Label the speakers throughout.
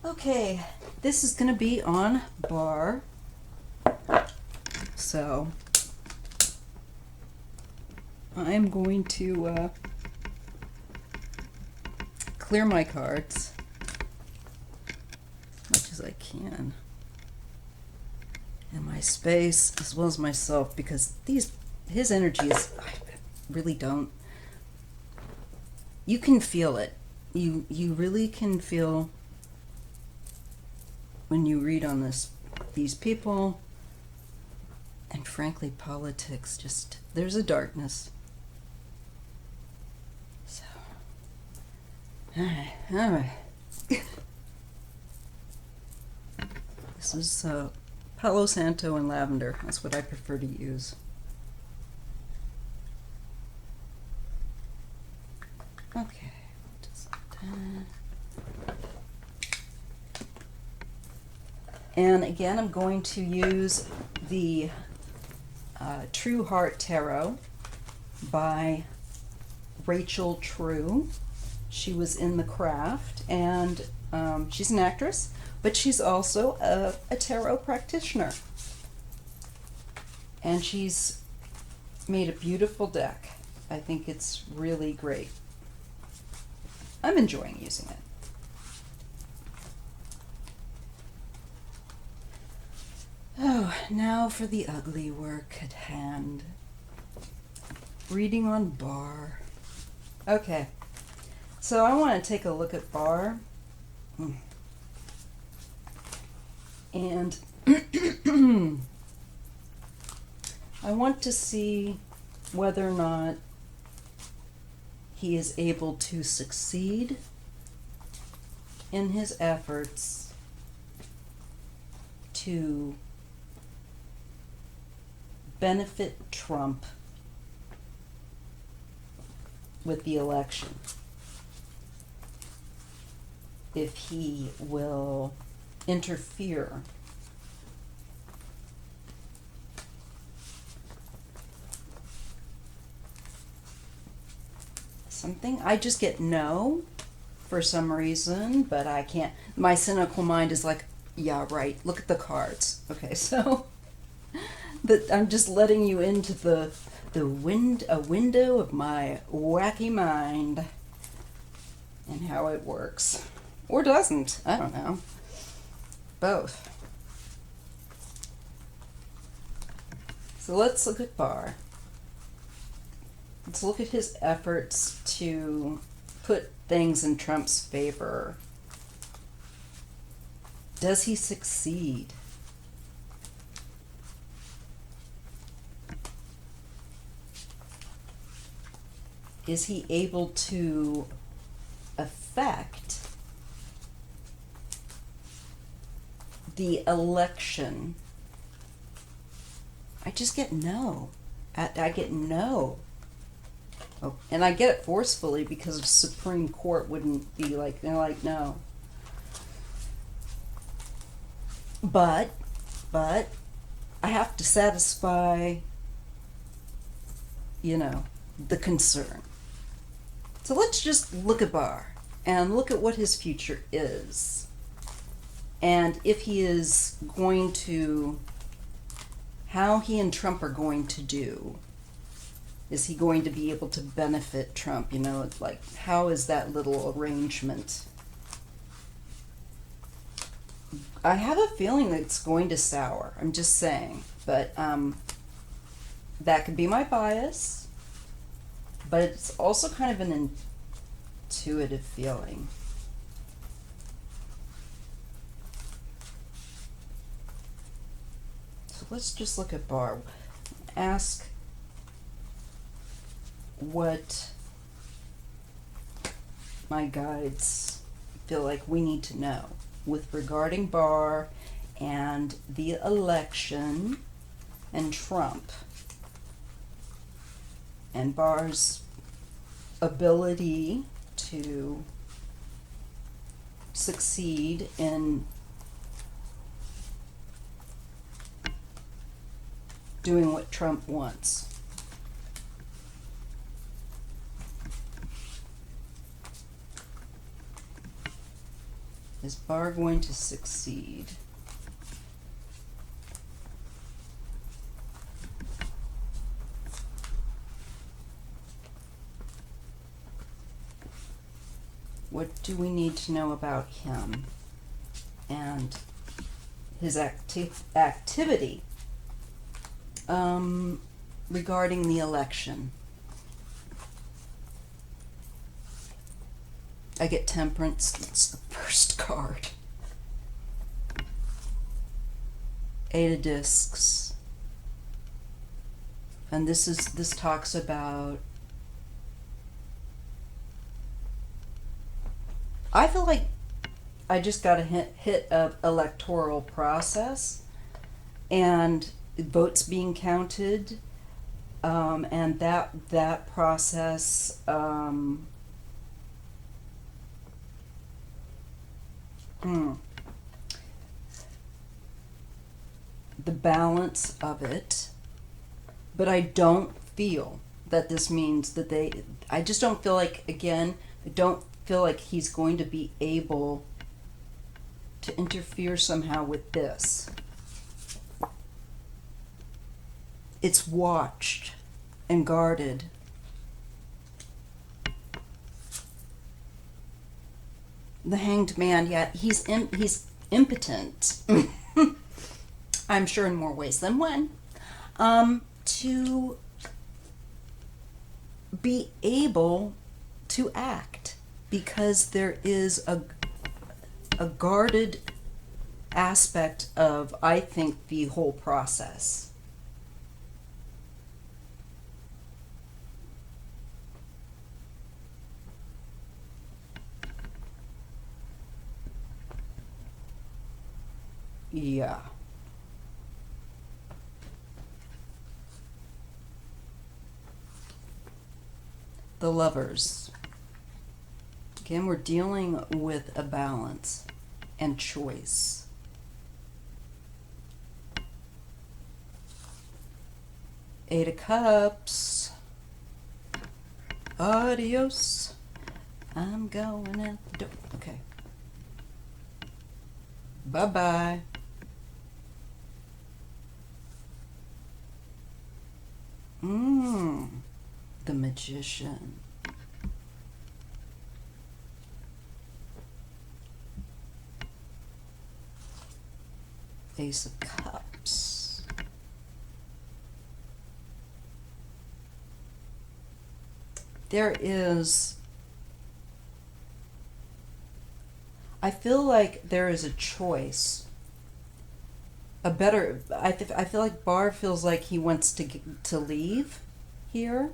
Speaker 1: Okay, this is going to be on Barr. So I'm going to clear my cards as much as I can, and my space as well as myself, because his energies, I really don't. You can feel it. You really can feel when you read on these people, and frankly politics, just there's a darkness. So all right. This is Palo Santo and lavender. That's what I prefer to use. Okay, just like that. And again, I'm going to use the True Heart Tarot by Rachel True. She was in The Craft, and she's an actress, but she's also a tarot practitioner. And she's made a beautiful deck. I think it's really great. I'm enjoying using it. Oh, now for the ugly work at hand. Reading on Barr. Okay, so I want to take a look at Barr. And I want to see whether or not he is able to succeed in his efforts to benefit Trump with the election. If he will interfere something. I just get no for some reason, but I can't. My cynical mind is like, yeah, right, look at the cards. Okay, so I'm just letting you into a window of my wacky mind and how it works. Or doesn't. I don't know. Both. So let's look at Barr. Let's look at his efforts to put things in Trump's favor. Does he succeed? Is he able to affect the election? I just get no. I get no. Oh, and I get it forcefully because the Supreme Court wouldn't be like, they're like, no. But I have to satisfy, the concern. So let's just look at Barr and look at what his future is. And if he is going to, how he and Trump are going to do. Is he going to be able to benefit Trump? Like, how is that little arrangement? I have a feeling that it's going to sour. I'm just saying. But that could be my bias. But it's also kind of an intuitive feeling. So let's just look at Barr. Ask what my guides feel like we need to know with regarding Barr and the election and Trump and Barr's ability to succeed in doing what Trump wants. Is Barr going to succeed? What do we need to know about him and his activity regarding the election? I get Temperance. That's the first card. Eight of Discs. And this talks about, I feel like I just got a hit of electoral process and votes being counted, and that process the balance of it, but I don't feel that this means that I just don't feel like, again, I don't feel like he's going to be able to interfere somehow with this. It's watched and guarded. The Hanged Man, yeah, he's impotent. I'm sure in more ways than one. To be able to act, because there is a guarded aspect of, I think, the whole process. Yeah. The Lovers. Again, we're dealing with a balance and choice. Eight of Cups. Adios. I'm going out the door. Okay. Bye-bye. The Magician. Ace of Cups. There is, I feel like there is a choice. I feel like Barr feels like he wants to leave here.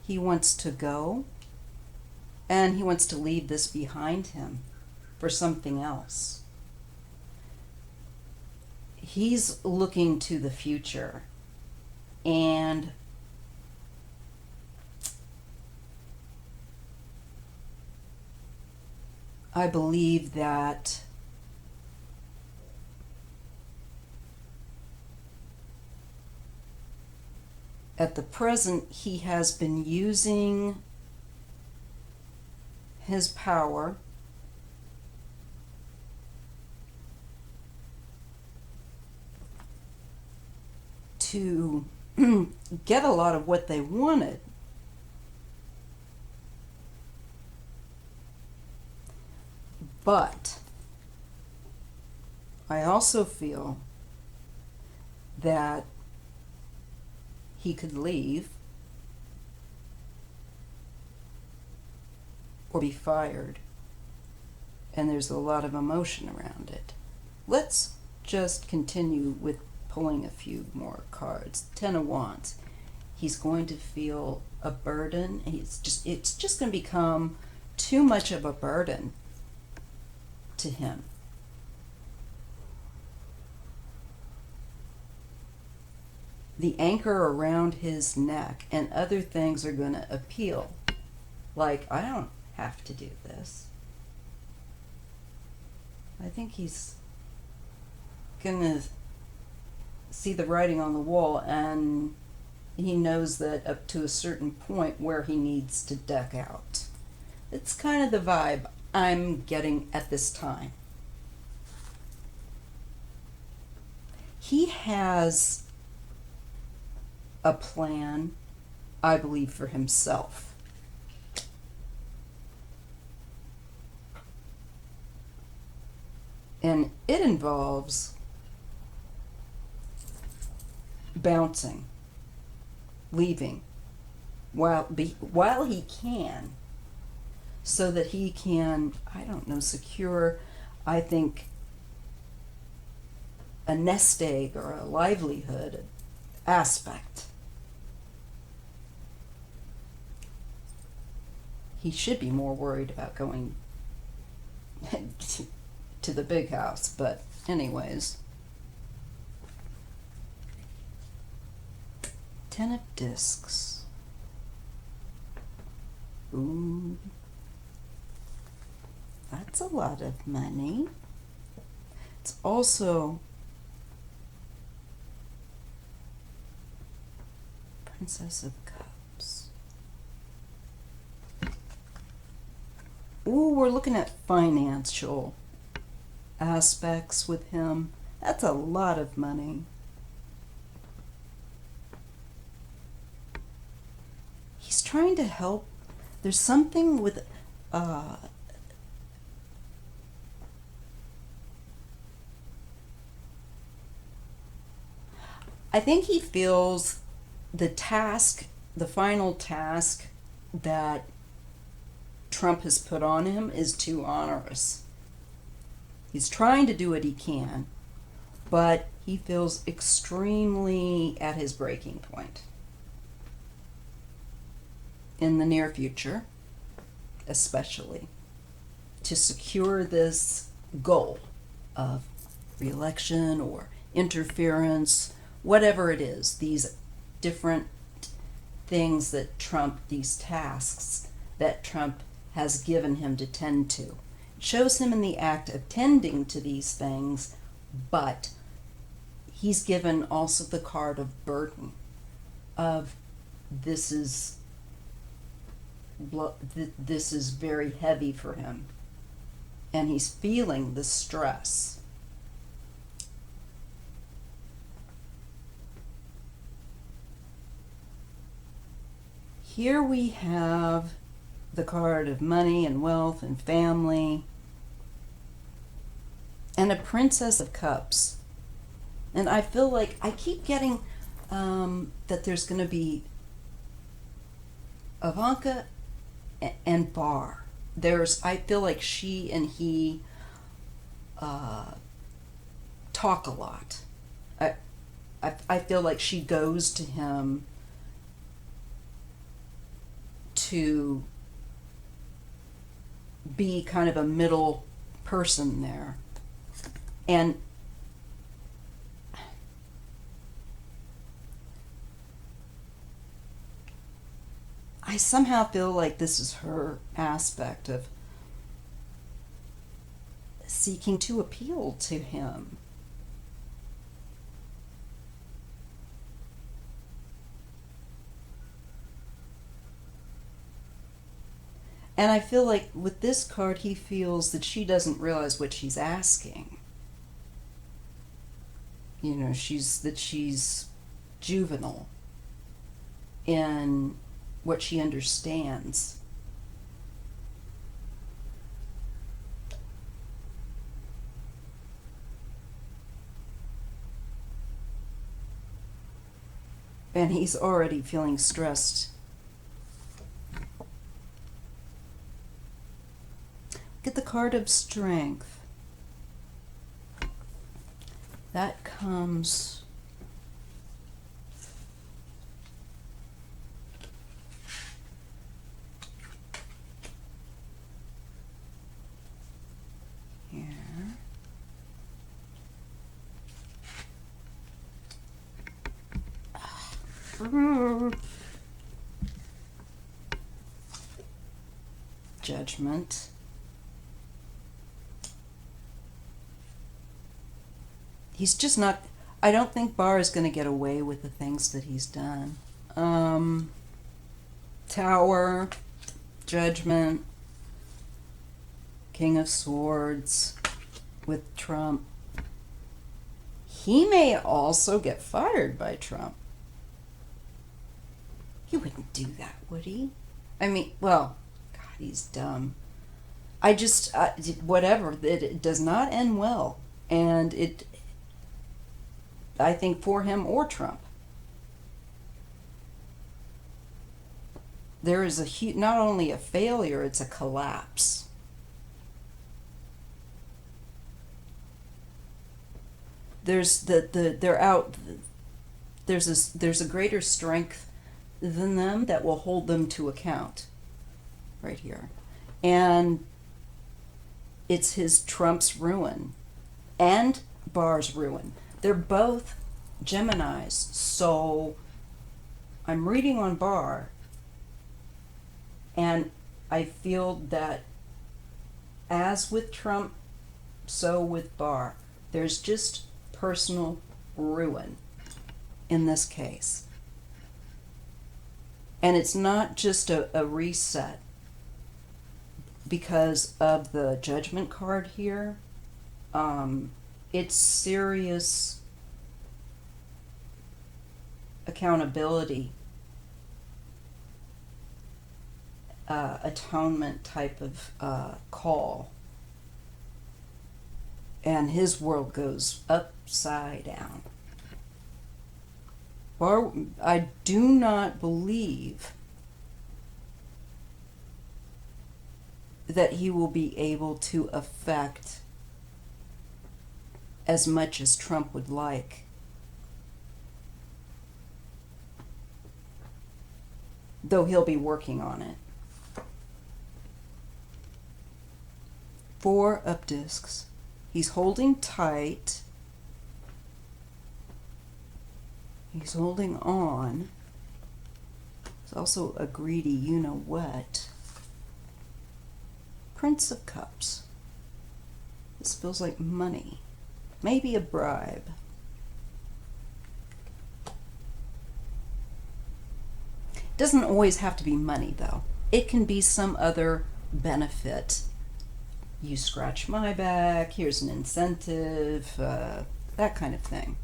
Speaker 1: He wants to go. And he wants to leave this behind him for something else. He's looking to the future. And I believe that at the present, he has been using his power to get a lot of what they wanted. But I also feel that he could leave or be fired, and there's a lot of emotion around it. Let's just continue with pulling a few more cards. Ten of Wands. He's going to feel a burden. It's just going to become too much of a burden to him. The anchor around his neck and other things are going to appeal. Like, I don't have to do this. I think he's going to see the writing on the wall, and he knows that up to a certain point where he needs to duck out. It's kind of the vibe I'm getting at this time. he has a plan, I believe, for himself. And it involves bouncing, leaving, while he can, so that he can, I don't know, secure, I think, a nest egg or a livelihood aspect. He should be more worried about going to the big house, but anyways. 10 of discs. Ooh. That's a lot of money. It's also Princess of Cups. Ooh, we're looking at financial aspects with him. That's a lot of money. He's trying to help. There's something with I think he feels the final task that Trump has put on him is too onerous. He's trying to do what he can, but he feels extremely at his breaking point. In the near future, especially, to secure this goal of re-election or interference, whatever it is, these different things that Trump, these tasks that Trump has given him to tend to. It shows him in the act of tending to these things, but he's given also the card of burden, of this is very heavy for him, and he's feeling the stress. Here we have the card of money and wealth and family, and a Princess of Cups. And I feel like I keep getting that there's going to be Ivanka and Barr. I feel like she and he talk a lot. I feel like she goes to him to be kind of a middle person there. And I somehow feel like this is her aspect of seeking to appeal to him. And I feel like with this card, he feels that she doesn't realize what she's asking. You know, she's juvenile in what she understands. And he's already feeling stressed. Get the card of strength. That comes here. Judgment. He's just not, I don't think Barr is going to get away with the things that he's done. Tower, Judgment, King of Swords with Trump. He may also get fired by Trump. He wouldn't do that, would he? I mean, well, God, he's dumb. I just, whatever, it does not end well. And I think for him or Trump. There is not only a failure, it's a collapse. There's they're out. There's a greater strength than them that will hold them to account. Right here, and it's Trump's ruin, and Barr's ruin. They're both Geminis, so I'm reading on Barr, and I feel that as with Trump, so with Barr, there's just personal ruin in this case. And it's not just a reset because of the Judgment card here. It's serious accountability, atonement type of call. And his world goes upside down. Or I do not believe that he will be able to affect as much as Trump would like. Though he'll be working on it. 4 of discs. He's holding tight. He's holding on. He's also a greedy you-know-what. Prince of Cups. This feels like money. Maybe a bribe. Doesn't always have to be money, though. It can be some other benefit. You scratch my back, here's an incentive, that kind of thing.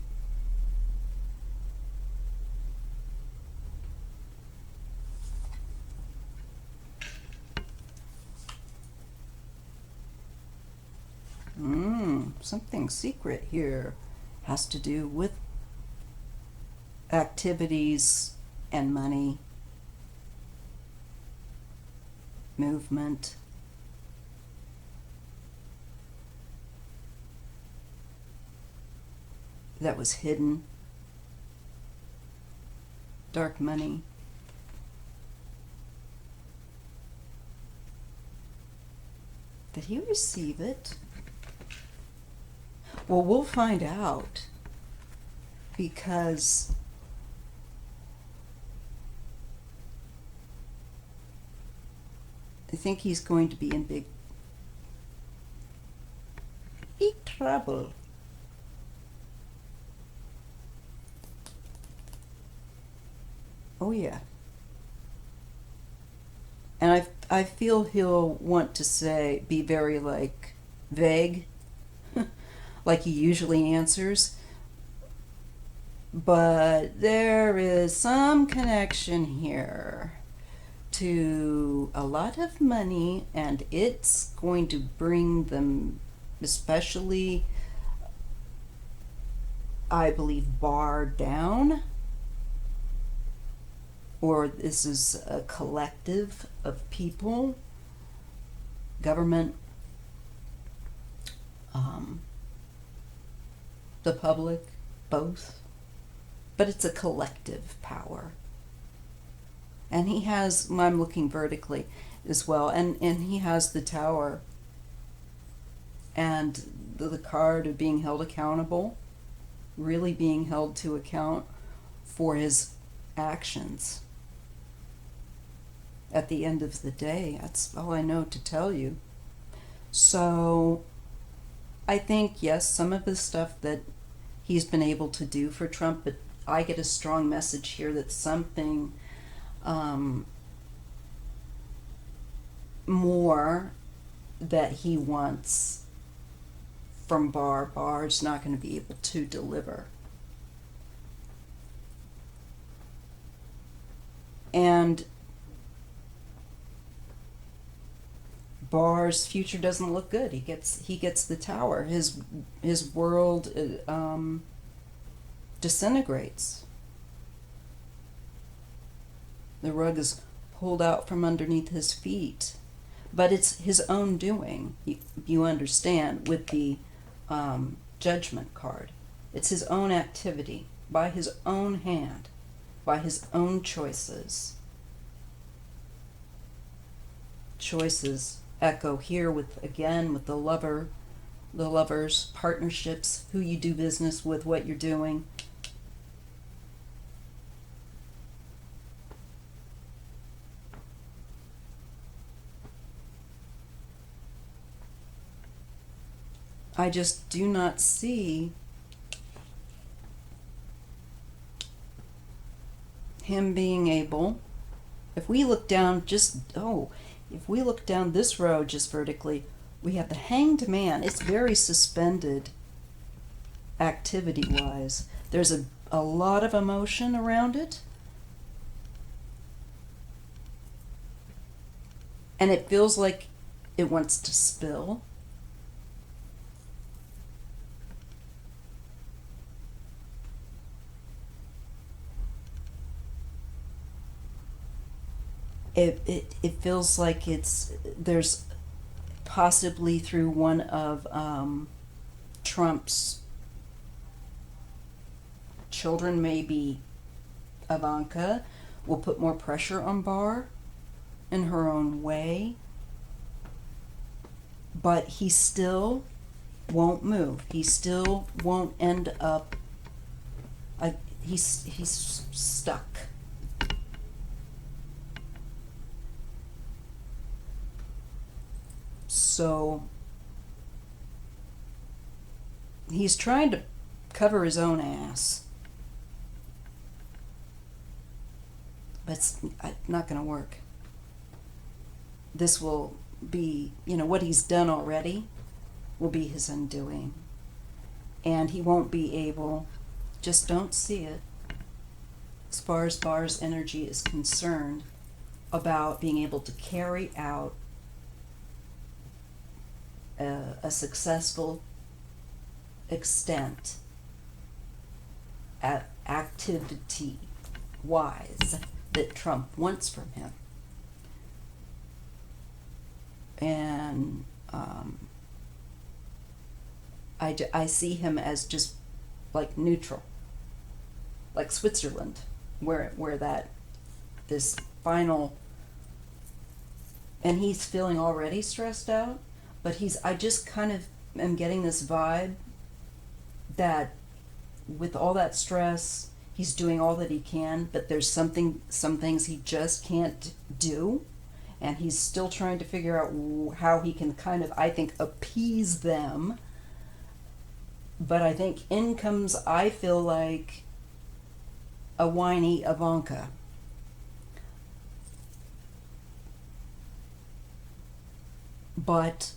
Speaker 1: Something secret here. Has to do with activities and money, movement. That was hidden. Dark money. Did he receive it? Well, we'll find out, because I think he's going to be in big trouble. Oh yeah. And I feel he'll want to be very vague, like he usually answers. But there is some connection here to a lot of money, and it's going to bring them, especially, I believe, Barr down. Or this is a collective of people, government, the public, both. But it's a collective power. And he has, I'm looking vertically as well, and he has the Tower and the card of being held accountable, really being held to account for his actions. At the end of the day, that's all I know to tell you. So I think, yes, some of the stuff that he's been able to do for Trump, but I get a strong message here that something more that he wants from Barr. Barr's not going to be able to deliver. And Barr's future doesn't look good. He gets the tower. His world disintegrates. The rug is pulled out from underneath his feet. But it's his own doing, you understand, with the judgment card. It's his own activity, by his own hand, by his own choices. Choices echo here with the lovers, partnerships, who you do business with, what you're doing. I just do not see him being able, if we look down if we look down this road just vertically, we have the Hanged Man. It's very suspended activity-wise. There's a lot of emotion around it. And it feels like it wants to spill. It feels like there's possibly through one of Trump's children, maybe Ivanka, will put more pressure on Barr in her own way, but he still won't move. He still won't end up. He's stuck. So he's trying to cover his own ass. But it's not going to work. This will be, what he's done already will be his undoing. And he won't be able, just don't see it, as far as Barr's energy is concerned, about being able to carry out a successful extent at activity-wise that Trump wants from him. And I see him as just like neutral, like Switzerland, where this final, and he's feeling already stressed out. But I just kind of am getting this vibe that with all that stress, he's doing all that he can, but there's some things he just can't do, and he's still trying to figure out how he can kind of, I think, appease them. But I think in comes, I feel like, a whiny Ivanka. But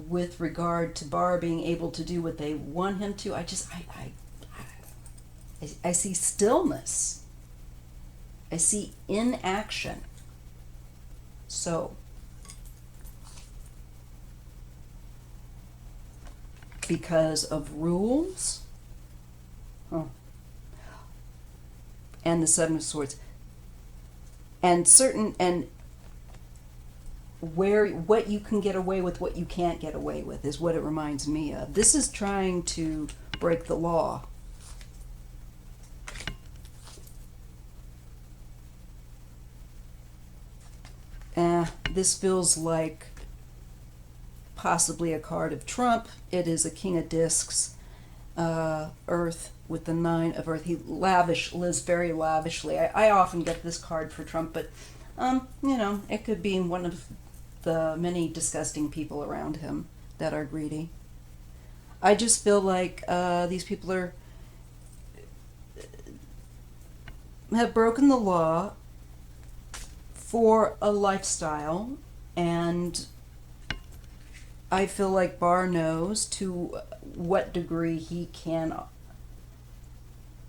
Speaker 1: with regard to Barr being able to do what they want him to, I see stillness. I see inaction. So, because of rules, and the Seven of Swords, and what you can get away with, what you can't get away with, is what it reminds me of. This is trying to break the law. This feels like possibly a card of Trump. It is a King of Discs, Earth, with the Nine of Earth. He lives very lavishly. I often get this card for Trump, but it could be one of the many disgusting people around him that are greedy. I just feel like these people have broken the law for a lifestyle, and I feel like Barr knows to what degree he can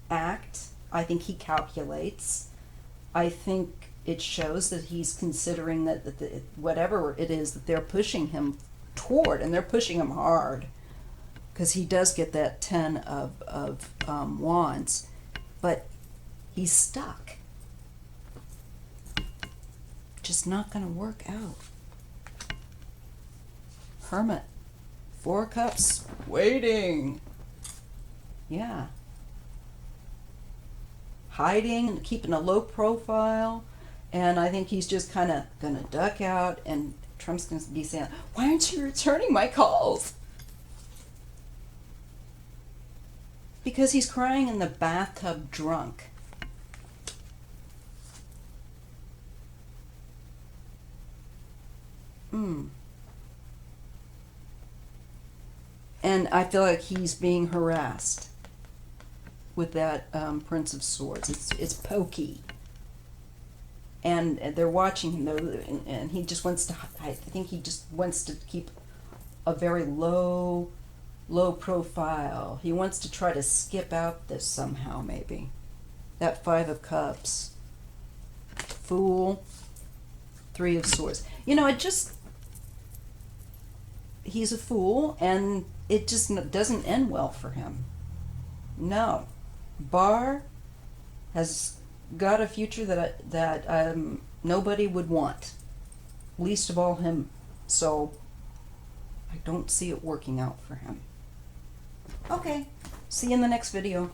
Speaker 1: act. I think he calculates. I think it shows that he's considering that whatever it is that they're pushing him toward, and they're pushing him hard, because he does get that 10 of wands, but he's stuck. Just not going to work out. Hermit. 4 cups. Waiting. Yeah. Hiding and keeping a low profile. And I think he's just kind of going to duck out, and Trump's going to be saying, why aren't you returning my calls? Because he's crying in the bathtub drunk. And I feel like he's being harassed with that Prince of Swords. It's pokey. And they're watching him, and he just wants to, I think he just wants to keep a very low profile. He wants to try to skip out this somehow, maybe. That 5 of Cups. Fool. 3 of Swords. You know, he's a fool, and it just doesn't end well for him. No. Barr has got a future that nobody would want. Least of all him. So I don't see it working out for him. Okay. See you in the next video.